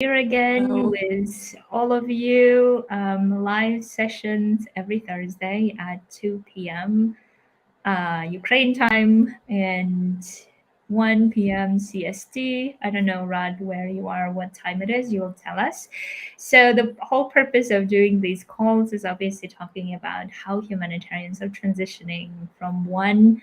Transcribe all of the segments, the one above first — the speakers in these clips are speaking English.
Here again Hello. with all of you. Live sessions every Thursday at 2 p.m. Ukraine time and 1 p.m. CST. I don't know, Rod, where you are, what time it is. You will tell us. So, the whole purpose of doing these calls is obviously talking about how humanitarians are transitioning from one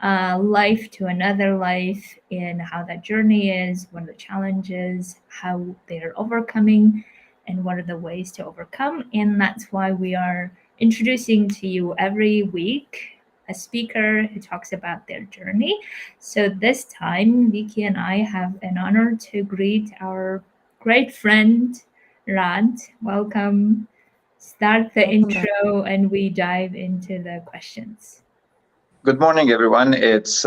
life to another life and how that journey is, what are the challenges, how they're overcoming, and what are the ways to overcome. And that's why we are introducing to you every week a speaker who talks about their journey. So this time, Vicky and I have an honor to greet our great friend, Rad. Welcome. Start the Welcome back. intro and we dive into the questions. Good morning, everyone. It's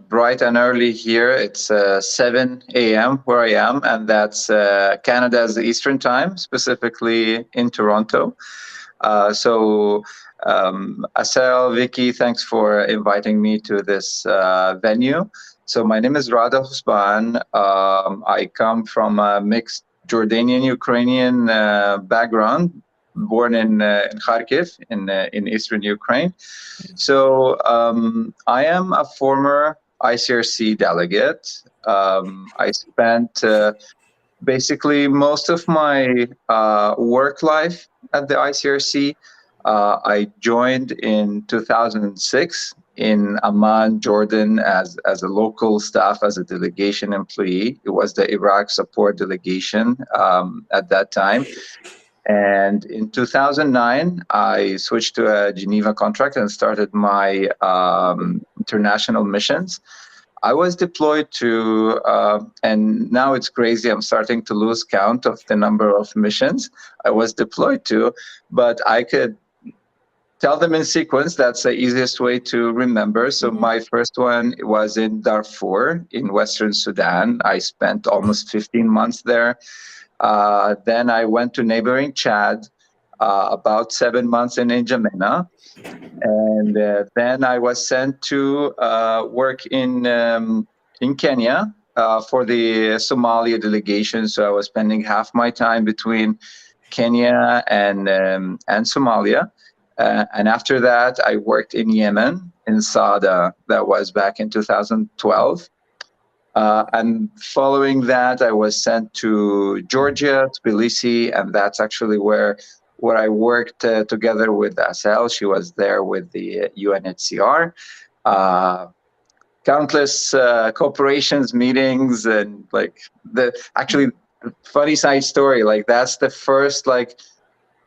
bright and early here. It's 7 a.m. where I am, and that's Canada's Eastern Time, specifically in Toronto. Asel, Vicky, thanks for inviting me to this venue. So my name is Rada Husban. I come from a mixed Jordanian-Ukrainian background, born in Kharkiv in eastern Ukraine. So I am a former ICRC delegate. I spent basically most of my work life at the ICRC. I joined in 2006 in Amman, Jordan, as a local staff, as a delegation employee. It was the Iraq support delegation at that time. And in 2009, I switched to a Geneva contract and started my international missions. I was deployed to, and now it's crazy, I'm starting to lose count of the number of missions I was deployed to, but I could tell them in sequence. That's the easiest way to remember. So my first one was in Darfur in Western Sudan. I spent almost 15 months there. Then I went to neighboring Chad, about 7 months in N'Djamena. And then I was sent to work in Kenya for the Somalia delegation. So I was spending half my time between Kenya and Somalia. And after that, I worked in Yemen, in Sada. That was back in 2012. And following that, I was sent to Georgia, Tbilisi, and that's actually where I worked together with Asel. She was there with the UNHCR. Countless cooperations, meetings, and actually funny side story. Like that's the first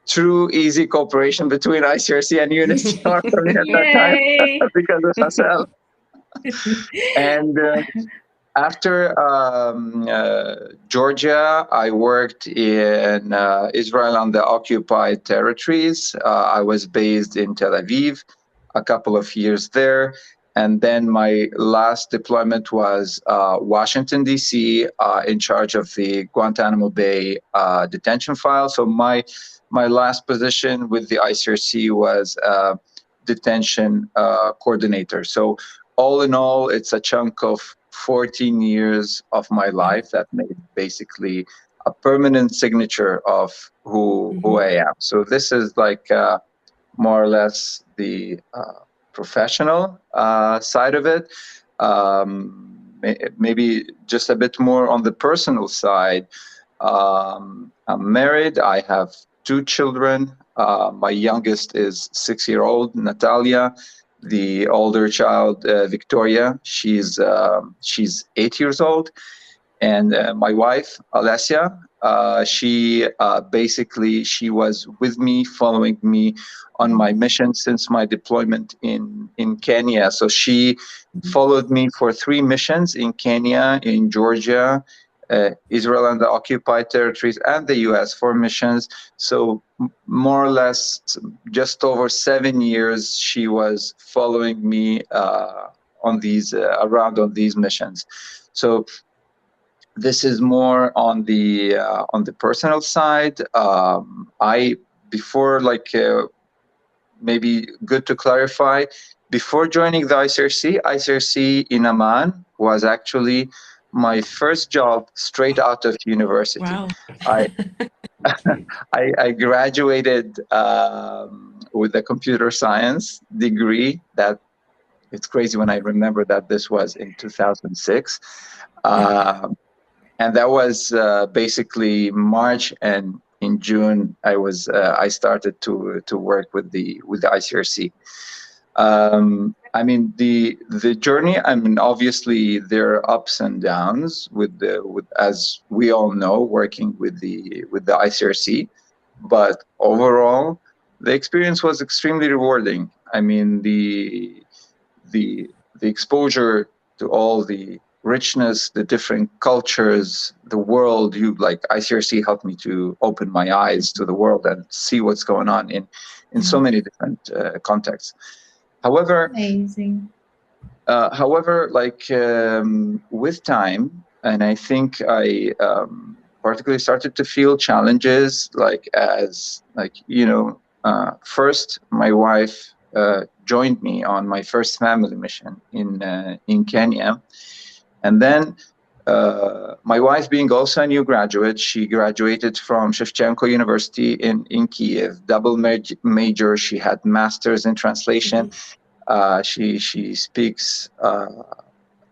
true easy cooperation between ICRC and UNHCR for me at that time because of Asel. And after Georgia, I worked in Israel on the occupied territories. I was based in Tel Aviv, a couple of years there. And then my last deployment was Washington, D.C., in charge of the Guantanamo Bay detention file. So my last position with the ICRC was detention coordinator. So all in all, it's a chunk of 14 years of my life that made basically a permanent signature of who I am. So this is more or less the professional side of it. Maybe just a bit more on the personal side. I'm married. I have 2 children. My youngest is 6-year-old Natalia. The older child, Victoria, she's 8 years old, and my wife, Alessia, she was with me, following me on my mission since my deployment in Kenya. So she followed me for 3 missions in Kenya, in Georgia, Israel and the occupied territories, and the U.S. 4 missions. So more or less, just over 7 years, she was following me on these missions. So this is more on the personal side. Maybe good to clarify. Before joining the ICRC in Amman was actually my first job straight out of university. Wow. I I graduated with a computer science degree. That it's crazy when I remember that this was in 2006, and that was basically March, and in June I started to work with the ICRC. I mean the journey. I mean, obviously there are ups and downs with as we all know, working with the ICRC, but overall the experience was extremely rewarding. I mean the exposure to all the richness, the different cultures, the world. You like ICRC helped me to open my eyes to the world and see what's going on in so many different contexts. However, Amazing. like with time, and I think I particularly started to feel challenges, like as like first my wife joined me on my first family mission in Kenya, and then my wife, being also a new graduate, she graduated from Shevchenko University in Kiev, double major. She had masters in translation. She speaks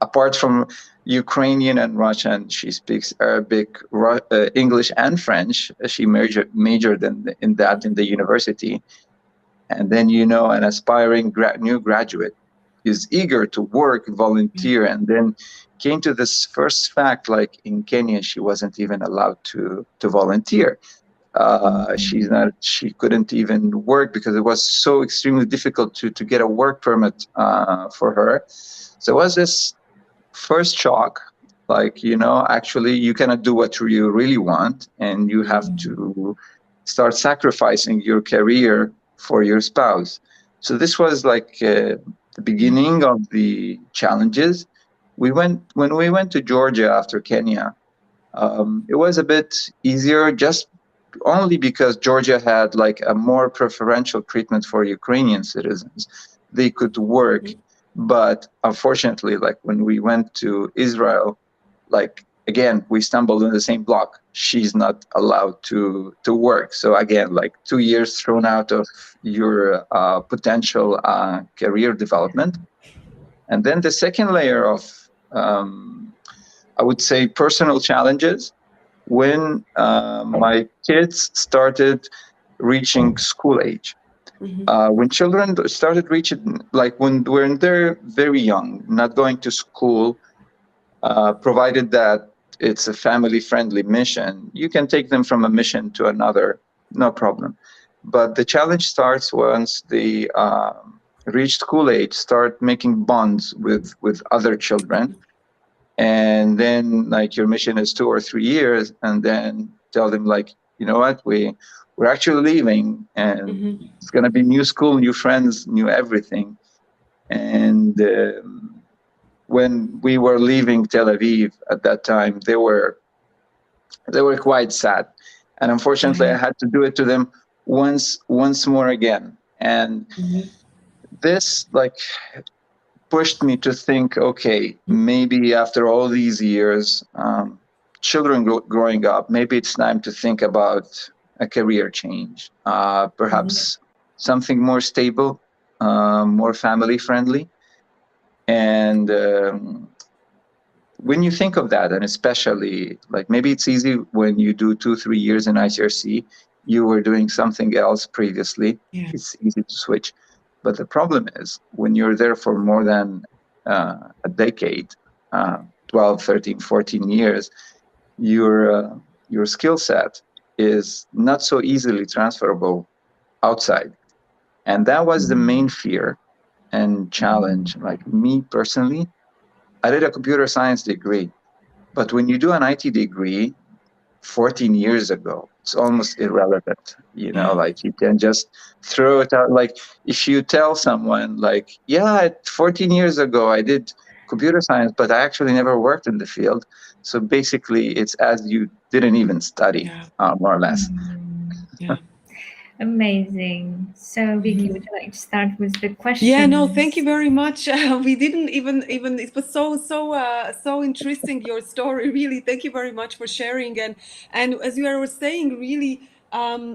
apart from Ukrainian and Russian, she speaks Arabic, English, and French. She majored in that in the university. And then an aspiring new graduate is eager to work, volunteer, and then came to this first fact: like in Kenya, she wasn't even allowed to volunteer. She couldn't even work because it was so extremely difficult to get a work permit for her. So it was this first shock, like actually you cannot do what you really want, and you have to start sacrificing your career for your spouse. So this was like the beginning of the challenges. When we went to Georgia after Kenya, it was a bit easier, just only because Georgia had like a more preferential treatment for Ukrainian citizens. They could work, but unfortunately, like when we went to Israel, like again, we stumbled in the same block. She's not allowed to work. So again, like 2 years thrown out of your potential career development. And then the second layer of, I would say, personal challenges, when my kids started reaching school age. When children started reaching, like when they're very young, not going to school, provided that it's a family-friendly mission, you can take them from a mission to another, no problem. But the challenge starts once they reach school age, start making bonds with other children, and then like your mission is 2 or 3 years, and then tell them like, you know what, we're actually leaving, and it's going to be new school, new friends, new everything. And when we were leaving Tel Aviv at that time, they were quite sad, and unfortunately I had to do it to them once more again. And this like pushed me to think, okay, maybe after all these years, children growing up, maybe it's time to think about a career change, perhaps something more stable, more family friendly. And when you think of that, and especially like maybe it's easy when you do 2-3 years in ICRC, you were doing something else previously. It's easy to switch. But the problem is when you're there for more than a decade, 12, 13, 14 years, your skill set is not so easily transferable outside. And that was the main fear and challenge. Like me personally, I did a computer science degree, but when you do an IT degree 14 years ago, it's almost irrelevant. Like you can just throw it out. Like if you tell someone like, yeah, 14 years ago, I did computer science, but I actually never worked in the field. So basically it's as you didn't even study, more or less. Amazing. So, Vicky, would you like to start with the Yeah, no, thank you questions? very much. We didn't even it was so interesting, your story, really. Thank you very much for sharing. And as you were saying, really,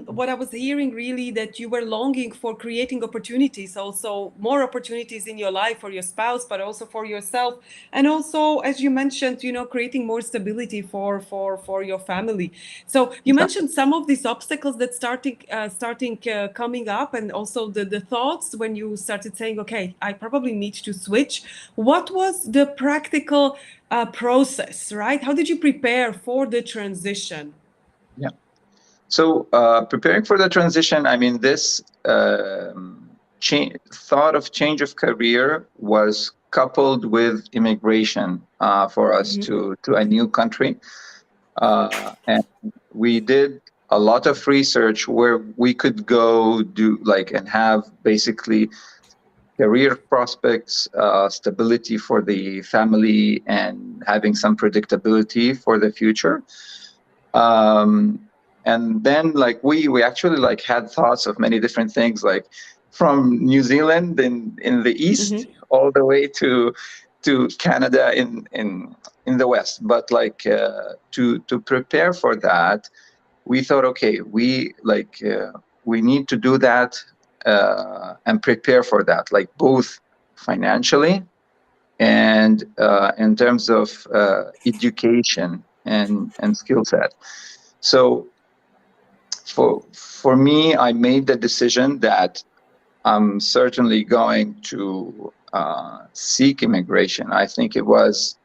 what I was hearing, really, that you were longing for creating opportunities, also more opportunities in your life for your spouse, but also for yourself, and also, as you mentioned, creating more stability for your family. So you Exactly. mentioned some of these obstacles that starting coming up, and also the thoughts when you started saying, okay, I probably need to switch. What was the practical process, right? How did you prepare for the transition? Yeah. So preparing for the transition, I mean, this thought of change of career was coupled with immigration for us to a new country. And we did a lot of research where we could go do like and have basically career prospects, stability for the family, and having some predictability for the future. Um, and then like we actually like had thoughts of many different things, like from New Zealand in the east all the way to Canada in the west. But like to prepare for that, we thought, okay, we need to do that and prepare for that, like both financially and in terms of education and skill set. So for me, I made the decision that I'm certainly going to seek immigration. I think it was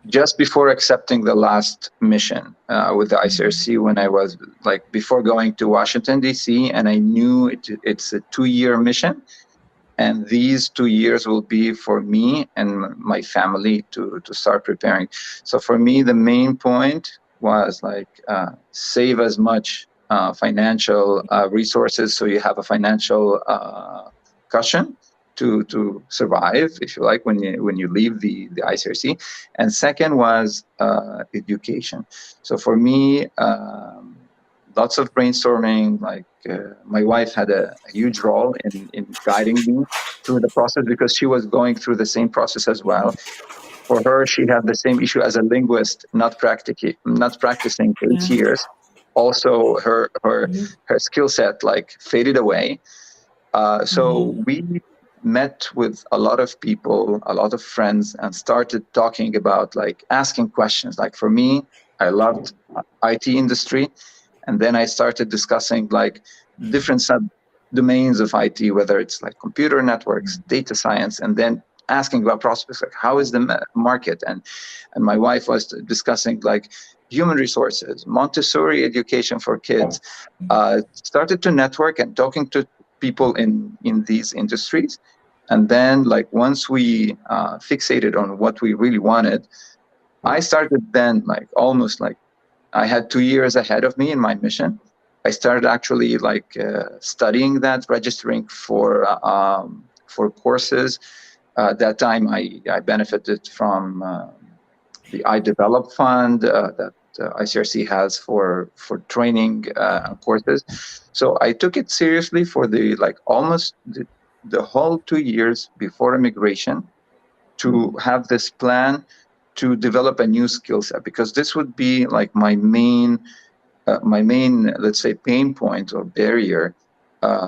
just before accepting the last mission with the ICRC, when I was like before going to Washington D.C., and I knew it's a 2-year mission, and these 2 years will be for me and my family to start preparing. So for me, the main point was like save as much financial resources so you have a financial cushion to survive, if you like, when you leave the ICRC. And second was education. So for me, lots of brainstorming. Like my wife had a huge role in guiding me through the process because she was going through the same process as well. For her, she had the same issue as a linguist, not practicing for 8 years. Also, her skill set like faded away. So we met with a lot of people, a lot of friends, and started talking about like asking questions. Like for me, I loved IT industry, and then I started discussing like different sub domains of IT, whether it's like computer networks, data science, and then asking about prospects, like how is the market? And my wife was discussing like human resources, Montessori education for kids. Started to network and talking to people in these industries. And then like once we fixated on what we really wanted, I started then like almost like I had 2 years ahead of me in my mission. I started actually like studying that, registering for courses. That time I benefited from the iDevelop fund that ICRC has for training courses. So I took it seriously for the like almost the whole 2 years before immigration to have this plan to develop a new skill set, because this would be like my main, let's say, pain point or barrier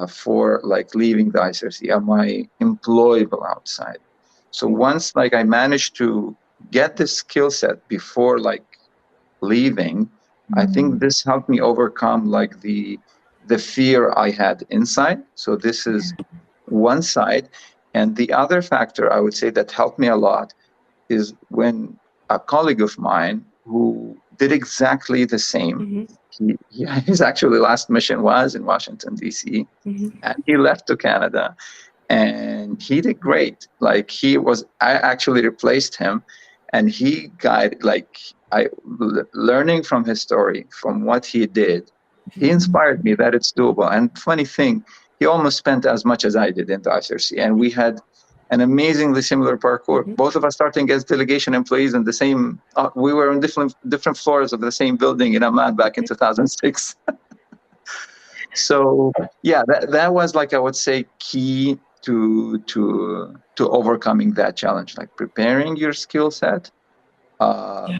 for like leaving the ICRC. Am I employable outside? So once like I managed to get this skill set before like leaving, I think this helped me overcome like the fear I had inside. So this is one side. And the other factor I would say that helped me a lot is when a colleague of mine who did exactly the same, his actually last mission was in Washington, D.C., and he left to Canada, and he did great. Like I actually replaced him, and he guided, like learning from his story, from what he did, he inspired me that it's doable. And funny thing, he almost spent as much as I did in the ICRC, and we had an amazingly similar parcours. Both of us starting as delegation employees in the same. We were on different floors of the same building in Amman back in 2006. So yeah, that was like, I would say, key to overcoming that challenge, like preparing your skill set, Yeah.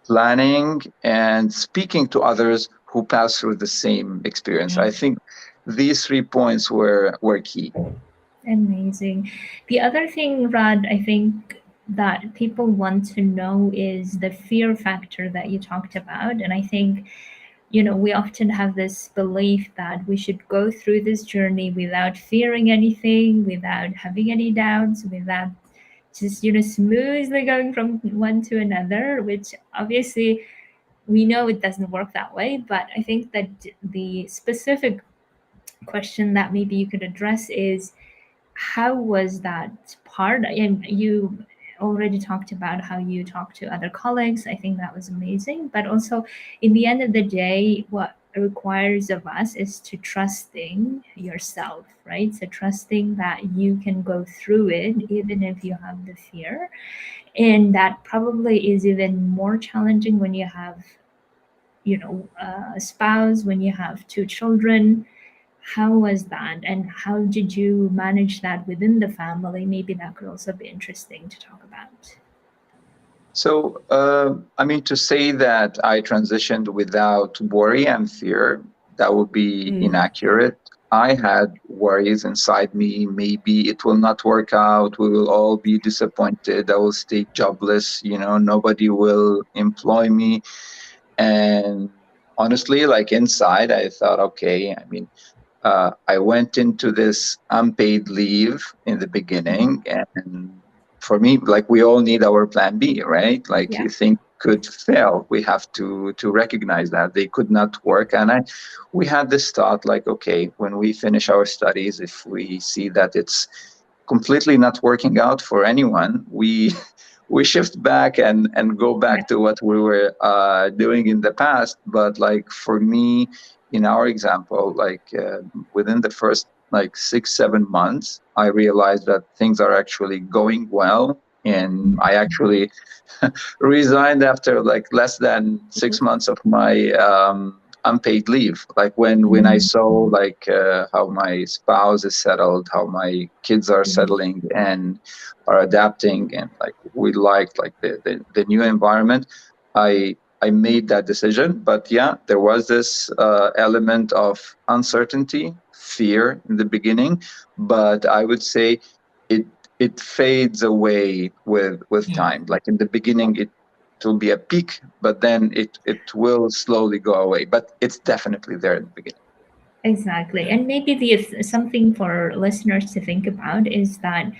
planning, and speaking to others who pass through the same experience. Yeah. I think these 3 points were key. Amazing. The other thing, Rad, I think that people want to know is the fear factor that you talked about. And I think, we often have this belief that we should go through this journey without fearing anything, without having any doubts, without just, smoothly going from one to another, which obviously we know it doesn't work that way. But I think that the specific question that maybe you could address is, how was that part? And you already talked about how you talked to other colleagues. I think that was amazing. But also, in the end of the day, what it requires of us is to trusting yourself, right? So trusting that you can go through it even if you have the fear. And that probably is even more challenging when you have, a spouse, when you have two children. How was that, and how did you manage that within the family? Maybe that could also be interesting to talk about. So, I mean, to say that I transitioned without worry and fear, that would be inaccurate. I had worries inside me. Maybe it will not work out. We will all be disappointed. I will stay jobless. Nobody will employ me. And honestly, like inside, I thought, okay, I mean, I went into this unpaid leave in the beginning, and for me, like, we all need our plan B, right? Like, Yeah. things could fail. We have to recognize that they could not work, and we had this thought, like, okay, when we finish our studies, if we see that it's completely not working out for anyone, we shift back and go Yeah. back to what we were doing in the past. But like for me, in our example, like within the first like 6 7 months, I realized that things are actually going well, and I actually resigned after like less than 6 months of my unpaid leave. Like when I saw like how my spouse is settled, how my kids are settling and are adapting, and like we liked like the new environment, I made that decision. But yeah, there was this element of uncertainty, fear in the beginning, but I would say it it fades away with Yeah. time. Like in the beginning, it will be a peak, but then it will slowly go away. But it's definitely there in the beginning. Exactly. And maybe the something for listeners to think about is that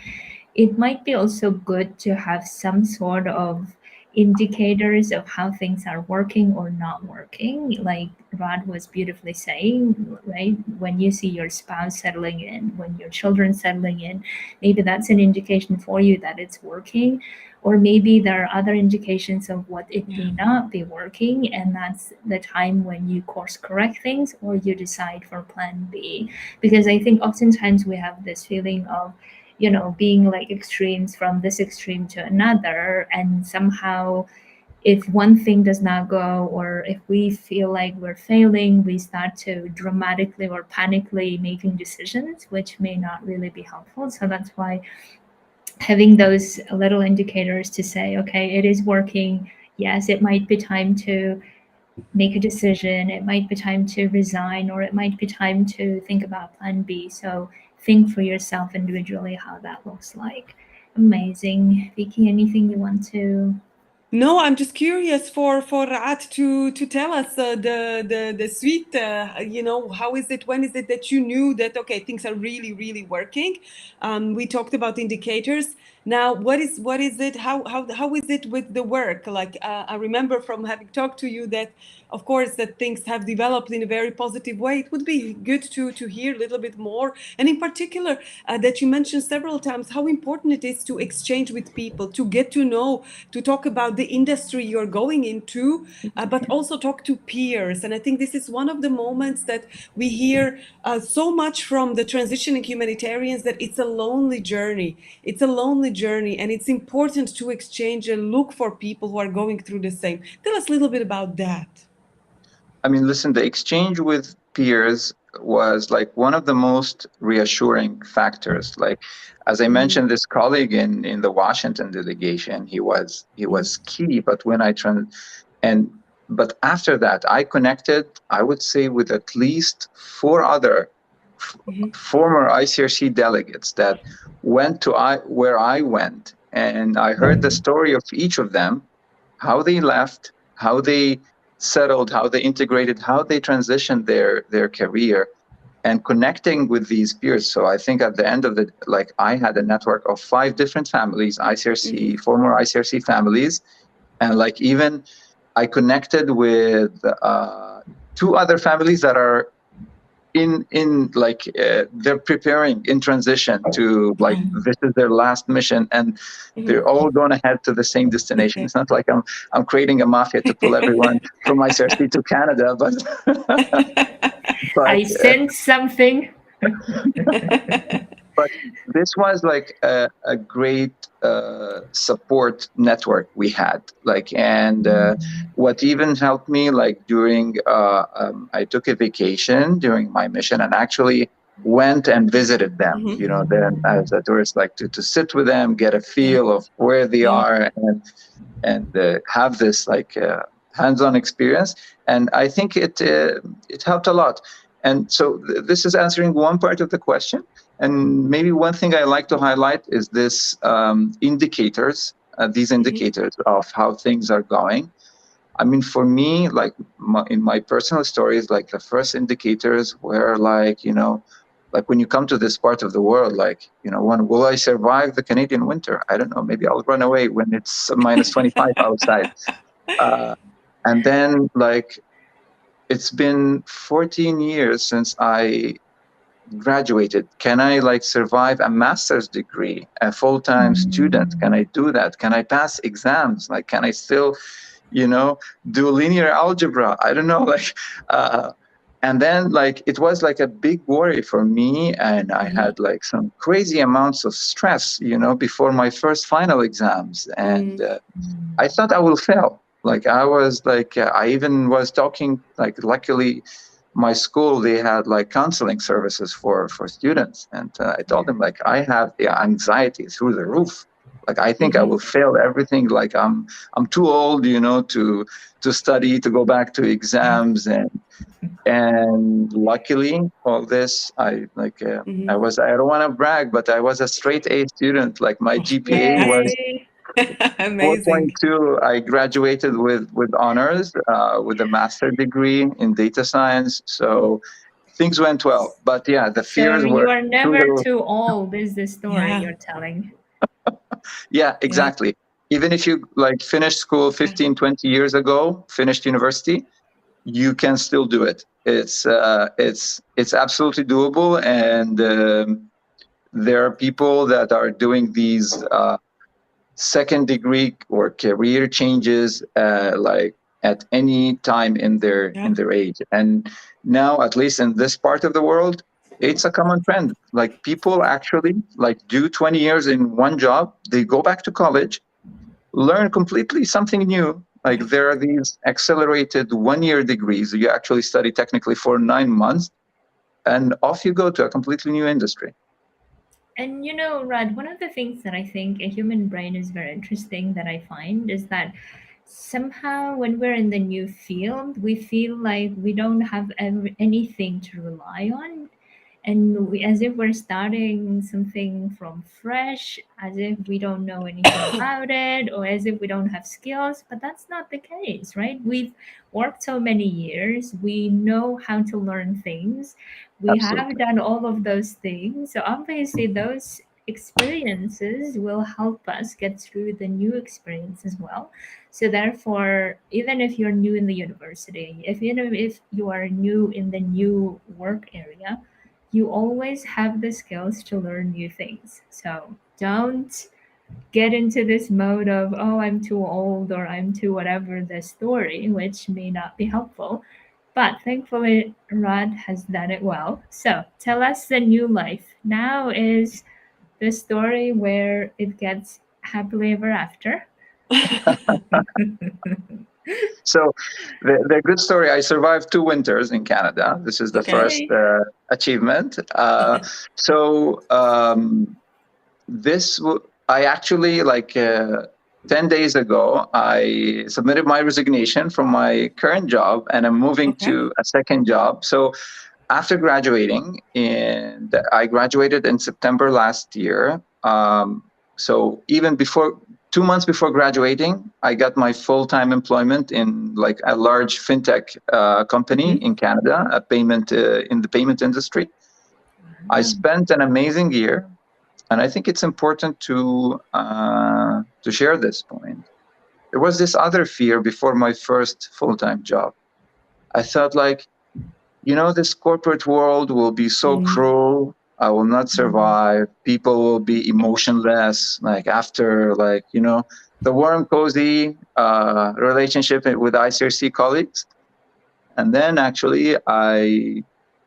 it might be also good to have some sort of indicators of how things are working or not working. Like Rod was beautifully saying, right? When you see your spouse settling in, when your children settling in, maybe that's an indication for you that it's working. Or maybe there are other indications of what it Yeah. may not be working, and that's the time when you course correct things or you decide for plan B. Because I think oftentimes we have this feeling of, being like extremes from this extreme to another. And somehow, if one thing does not go, or if we feel like we're failing, we start to dramatically or panically making decisions, which may not really be helpful. So that's why having those little indicators to say, okay, it is working. Yes, it might be time to make a decision. It might be time to resign, or it might be time to think about plan B. So think for yourself individually how that looks like. Amazing. Vicky, anything you want to? No, I'm just curious for Raat to tell us the sweet, how is it, when is it that you knew that, okay, things are really working? We talked about indicators. Now, what is it? How is it with the work? Like I remember from having talked to you that, of course, that things have developed in a very positive way. It would be good to hear a little bit more, and in particular, that you mentioned several times how important it is to exchange with people, to get to know, to talk about the industry you're going into, but also talk to peers. And I think this is one of the moments that we hear so much from the transitioning humanitarians, that it's a lonely journey. It's a lonely journey, and it's important to exchange and look for people who are going through the same. Tell us a little bit about that. I mean, listen, the exchange with peers was like one of the most reassuring factors. Like, as I mentioned, this colleague in the Washington delegation, he was key. But when and but after that, I connected, I would say, with at least four other former ICRC delegates that went to where I went, and I heard the story of each of them, how they left, how they settled, how they integrated, how they transitioned their career, and connecting with these peers. So I think at the end of I had a network of 5 different families, ICRC, former ICRC families, and like even I connected with 2 other families that are they're preparing in transition to, like, this is their last mission, and they're all going to head to the same destination. It's not like I'm creating a mafia to pull everyone from ICRC to Canada, but I sense something. but this was like a great support network we had. What even helped me, like during I took a vacation during my mission and actually went and visited them. Then as a tourist, like to sit with them, get a feel of where they are, and have this hands-on experience. And I think it helped a lot. And so this is answering one part of the question. And maybe one thing I like to highlight is this indicators, these indicators of how things are going. I mean, for me, like in my personal stories, like the first indicators were like when you come to this part of the world, when will I survive the Canadian winter? I don't know. Maybe I'll run away when it's minus 25 outside. And then it's been 14 years since I graduated. Can I survive a master's degree, a full-time student? Can I do that? Can I pass exams? Can I still, do linear algebra? I don't know. And then it was a big worry for me, and I had some crazy amounts of stress, before my first final exams, and I thought I will fail. I was I even was talking, luckily my school, they had counseling services for students, and I told them I have the anxiety through the roof. I think I will fail everything. I'm too old, to study, to go back to exams, and luckily all this, I don't want to brag, but I was a straight A student. My GPA was amazing. 4.2. I graduated with honors, with a master's degree in data science. So things went well. But yeah, the fears So were. you are never too old, is the story you're telling. Yeah, exactly. Even if you finished school 15, 20 years ago, finished university, you can still do it. It's absolutely doable. And there are people that are doing these second degree or career changes at any time in their age. And now, at least in this part of the world, it's a common trend. People actually do 20 years in one job, they go back to college, learn completely something new. There are these accelerated 1-year degrees. You actually study technically for 9 months, and off you go to a completely new industry. And Rad, one of the things that I think a human brain is very interesting that I find is that somehow when we're in the new field, we feel like we don't have anything to rely on. And as if we're starting something from fresh, as if we don't know anything about it, or as if we don't have skills. But that's not the case, right? We've worked so many years, we know how to learn things, we have done all of those things. So obviously, those experiences will help us get through the new experience as well. So therefore, even if you're new in the university, if you are new in the new work area, you always have the skills to learn new things. So don't get into this mode of, oh, I'm too old or I'm too whatever the story, which may not be helpful. But thankfully, Rod has done it well. So tell us the new life. Now is the story where it gets happily ever after. So the good story, I survived 2 winters in Canada. This is the first Okay. achievement. I actually, like 10 days ago, I submitted my resignation from my current job, and I'm moving Okay. to a second job. So after graduating, and I graduated in September last year. So even before, 2 months before graduating, I got my full-time employment in like a large fintech company in Canada, a payment in the payment industry. I spent an amazing year, and I think it's important to share this point. There was this other fear before my first full-time job. I thought like, this corporate world will be so cruel. I will not survive. People will be emotionless. Like after, like, the warm, cozy relationship with ICRC colleagues. And then actually, I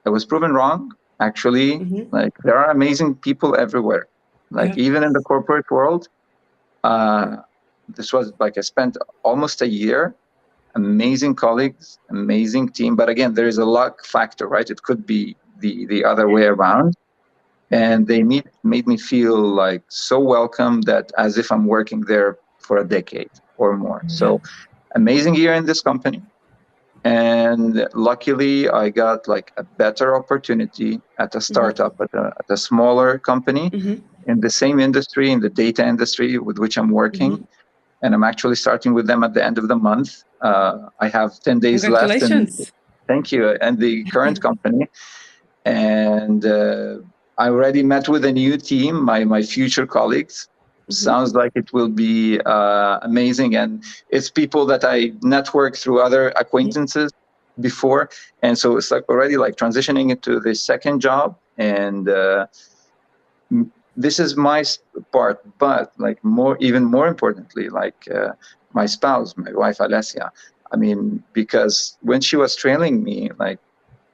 was proven wrong. Actually, like there are amazing people everywhere. Like even in the corporate world, this was like I spent almost a year. Amazing colleagues, amazing team. But again, there is a luck factor, right? It could be the other way around. And they made me feel like so welcome, that as if I'm working there for a decade or more. So amazing year in this company. And luckily, I got like a better opportunity at a startup, at a smaller company in the same industry, in the data industry with which I'm working. And I'm actually starting with them at the end of the month. I have 10 days left. And Congratulations. thank you. And the current company. And I already met with a new team, my future colleagues. Sounds like it will be amazing. And it's people that I network through other acquaintances before. And so it's like already like transitioning into the second job. And this is my part, but like even more importantly, like my spouse, my wife, Alessia, I mean, because when she was trailing me, like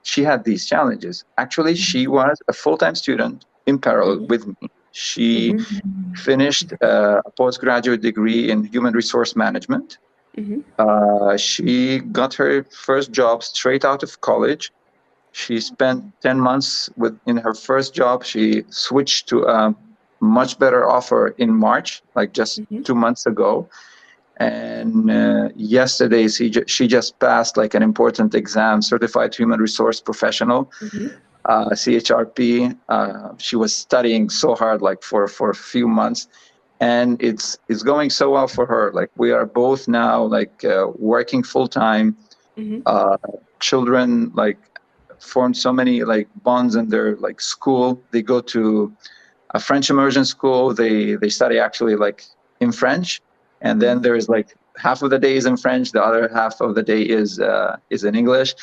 she had these challenges. Actually, she was a full-time student in parallel with me. She finished a postgraduate degree in human resource management. She got her first job straight out of college. She spent 10 months in her first job. She switched to a much better offer in March, like just 2 months ago. And yesterday, she just passed like an important exam, Certified Human Resource Professional, CHRP. She was studying so hard, like for a few months, and it's going so well for her. Like we are both now like working full time. Children like formed so many like bonds in their like school. They go to a French immersion school. They study actually like in French, and then there's like half of the day is in French, the other half of the day is in English,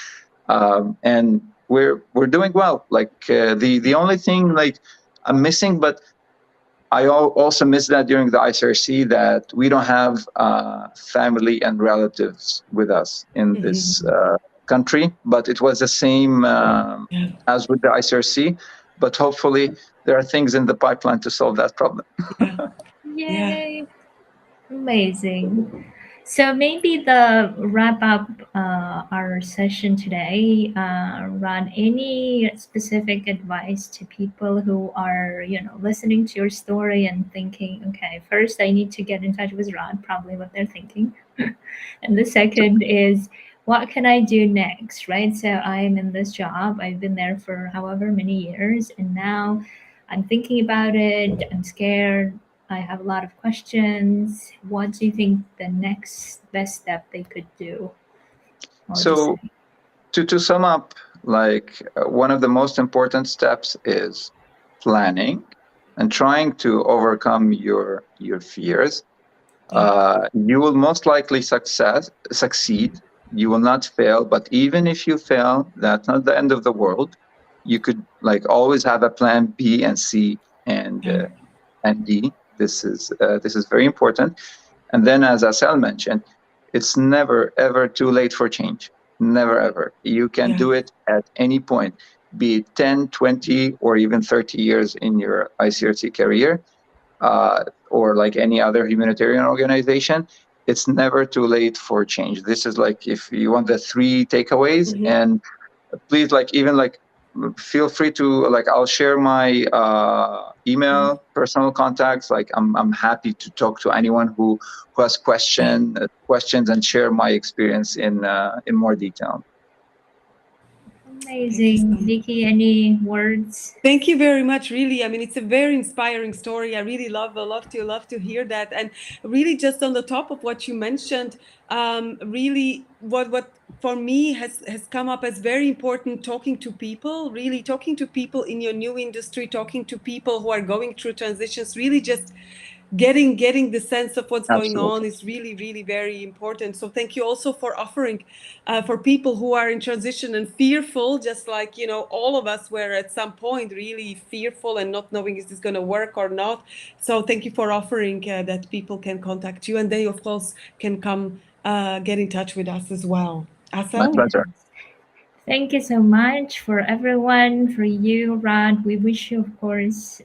and we're doing well. Like the only thing like I'm missing, but I also miss that during the ICRC, that we don't have family and relatives with us in this country. But it was the same as with the ICRC. But hopefully there are things in the pipeline to solve that problem. Yay! Amazing. So maybe the wrap up our session today, Ron, any specific advice to people who are, listening to your story and thinking, okay, first I need to get in touch with Ron, probably what they're thinking. And the second is, what can I do next, right? So I am in this job. I've been there for however many years, and now I'm thinking about it. I'm scared. I have a lot of questions. What do you think the next best step they could do? What would you So say? to sum up, like one of the most important steps is planning and trying to overcome your fears. You will most likely succeed. You will not fail, but even if you fail, that's not the end of the world. You could like always have a plan B and C and D. This is very important. And then, as Asel mentioned, it's never ever too late for change. Never ever. You can do it at any point, be it 10, 20, or even 30 years in your ICRC career. Or like any other humanitarian organization. it's never too late for change. This is like, if you want the 3 takeaways, Mhm. and please, like, even like, feel free to, like, I'll share my email, personal contacts. Like, I'm happy to talk to anyone who has questions and share my experience in more detail. Amazing. Vicky, any words? Thank you very much. Really, I mean, it's a very inspiring story. I really love to hear that. And really, just on the top of what you mentioned, really, what for me has come up as very important: talking to people. Really, talking to people in your new industry, talking to people who are going through transitions. Really, just getting the sense of what's going on is really very important. So thank you also for offering for people who are in transition and fearful, just like, you know, all of us were at some point really fearful and not knowing is this going to work or not. So thank you for offering that people can contact you, and they of course can come get in touch with us as well. My Asel? pleasure. Thank you so much for everyone, for you, Rod. We wish you, of course,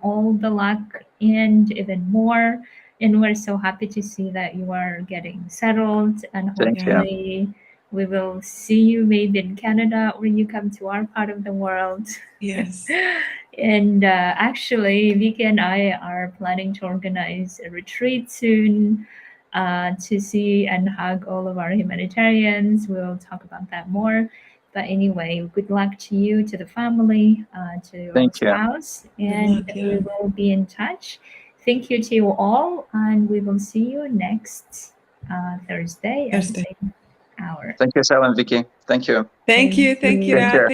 all the luck and even more. And we're so happy to see that you are getting settled. And Thank you. hopefully, we will see you maybe in Canada or you come to our part of the world. Yes. And actually, Vicky and I are planning to organize a retreat soon to see and hug all of our humanitarians. We'll talk about that more. But anyway, good luck to you, to the family, to your Thank you. spouse, and luck, yeah. we will be in touch. Thank you to you all, and we will see you next Thursday at the same hour. Thank you, Sal and Vicky. Thank you. Thank you, Thank you. Rad.